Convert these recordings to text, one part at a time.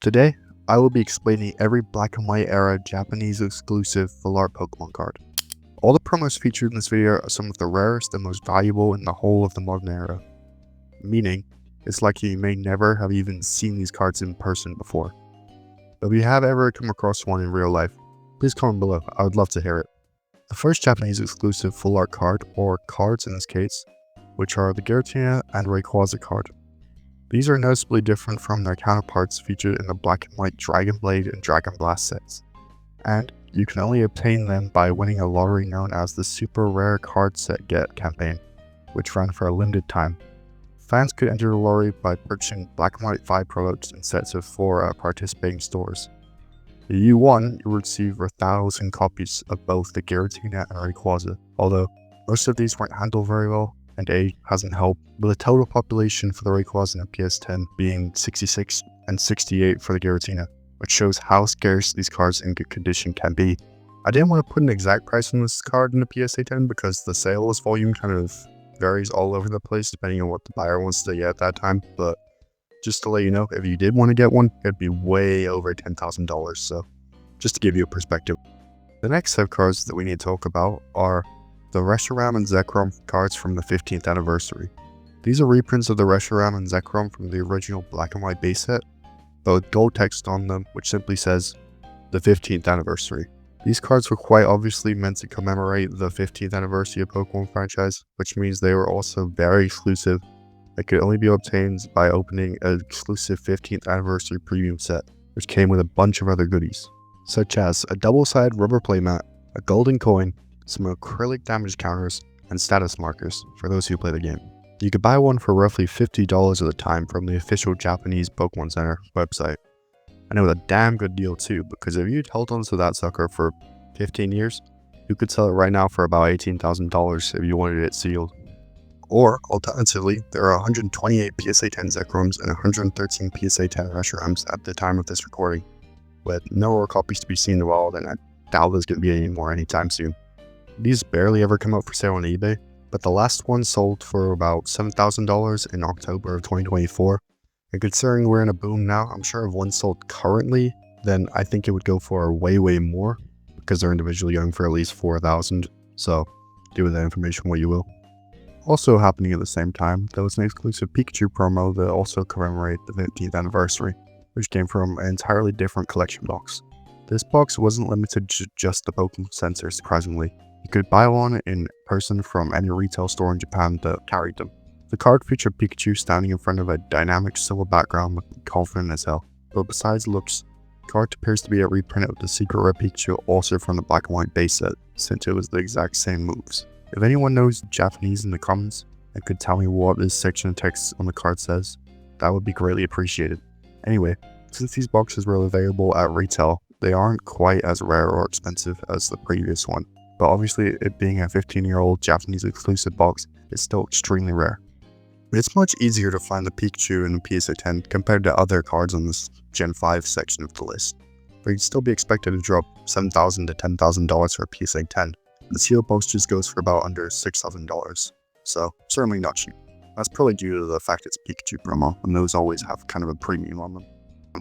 Today, I will be explaining every black and white era Japanese exclusive full art Pokemon card. All the promos featured in this video are some of the rarest and most valuable in the whole of the modern era. Meaning, it's likely you may never have even seen these cards in person before. But if you have ever come across one in real life, please comment below, I would love to hear it. The first Japanese exclusive full art card, or cards in this case, which are the Giratina and Rayquaza card. These are noticeably different from their counterparts featured in the black and white Dragon Blade and Dragon Blast sets, and you can only obtain them by winning a lottery known as the Super Rare Card Set Get campaign, which ran for a limited time. Fans could enter the lottery by purchasing black and white 5 products in sets of 4 at participating stores. If you won, you would receive 1,000 copies of both the Giratina and Rayquaza, although most of these weren't handled very well, and age hasn't helped, with the total population for the Rayquaza and PS10 being 66 and 68 for the Giratina, which shows how scarce these cards in good condition can be. I didn't want to put an exact price on this card in the PSA 10 because the sales volume kind of varies all over the place depending on what the buyer wants to get at that time, but just to let you know, if you did want to get one, it'd be way over $10,000, so just to give you a perspective. The next set of cards that we need to talk about are the Reshiram and Zekrom cards from the 15th anniversary. These are reprints of the Reshiram and Zekrom from the original black and white base set, but with gold text on them which simply says the 15th anniversary. These cards were quite obviously meant to commemorate the 15th anniversary of Pokemon franchise, which means they were also very exclusive and could only be obtained by opening an exclusive 15th anniversary premium set, which came with a bunch of other goodies, such as a double-sided rubber playmat, a golden coin, some acrylic damage counters, and status markers for those who play the game. You could buy one for roughly $50 at the time from the official Japanese Pokemon Center website. And it was a damn good deal too, because if you'd held on to that sucker for 15 years, you could sell it right now for about $18,000 if you wanted it sealed. Or, alternatively, there are 128 PSA 10 Zekroms and 113 PSA 10 Reshirams at the time of this recording, with no more copies to be seen in the wild, and I doubt there's going to be any more anytime soon. These barely ever come out for sale on eBay, but the last one sold for about $7,000 in October of 2024. And considering we're in a boom now, I'm sure if one sold currently, then I think it would go for way more, because they're individually going for at least $4,000, so do with that information what you will. Also happening at the same time, there was an exclusive Pikachu promo that also commemorated the 15th anniversary, which came from an entirely different collection box. This box wasn't limited to just the Pokemon Center, surprisingly. You could buy one in person from any retail store in Japan that carried them. The card featured Pikachu standing in front of a dynamic silver background looking confident as hell, but besides looks, the card appears to be a reprint of the Secret Rare Pikachu also from the black and white base set, since it was the exact same moves. If anyone knows Japanese in the comments and could tell me what this section of text on the card says, that would be greatly appreciated. Anyway, since these boxes were available at retail, they aren't quite as rare or expensive as the previous one, but obviously it being a 15-year-old Japanese exclusive box is still extremely rare. It's much easier to find the Pikachu in the PSA 10 compared to other cards on this Gen 5 section of the list, but you'd still be expected to drop $7,000 to $10,000 for a PSA 10. The sealed box just goes for about under $6,000, so certainly not cheap. That's probably due to the fact it's Pikachu promo, and those always have kind of a premium on them.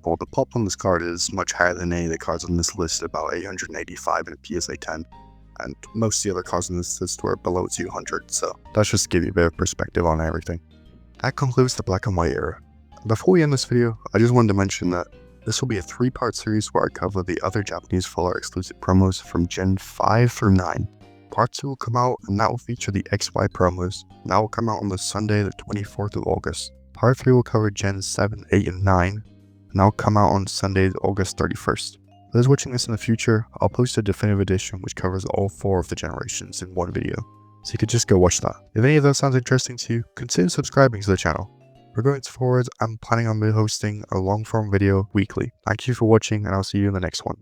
Well, the pop on this card is much higher than any of the cards on this list, about 885 in a PSA 10, and most of the other cards on this list were below 200, so that's just to give you a bit of perspective on everything. That concludes the black and white era. Before we end this video, I just wanted to mention that this will be a 3-part series where I cover the other Japanese full art exclusive promos from Gen 5 through 9. Part 2 will come out, and that will feature the XY promos, and that will come out on the Sunday the 24th of August. Part 3 will cover Gen 7, 8, and 9, and that will come out on Sunday August 31st. For those watching this in the future, I'll post a definitive edition which covers all 4 of the generations in one video, so you could just go watch that. If any of those sounds interesting to you, consider subscribing to the channel. For going forward, I'm planning on hosting a long form video weekly. Thank you for watching, and I'll see you in the next one.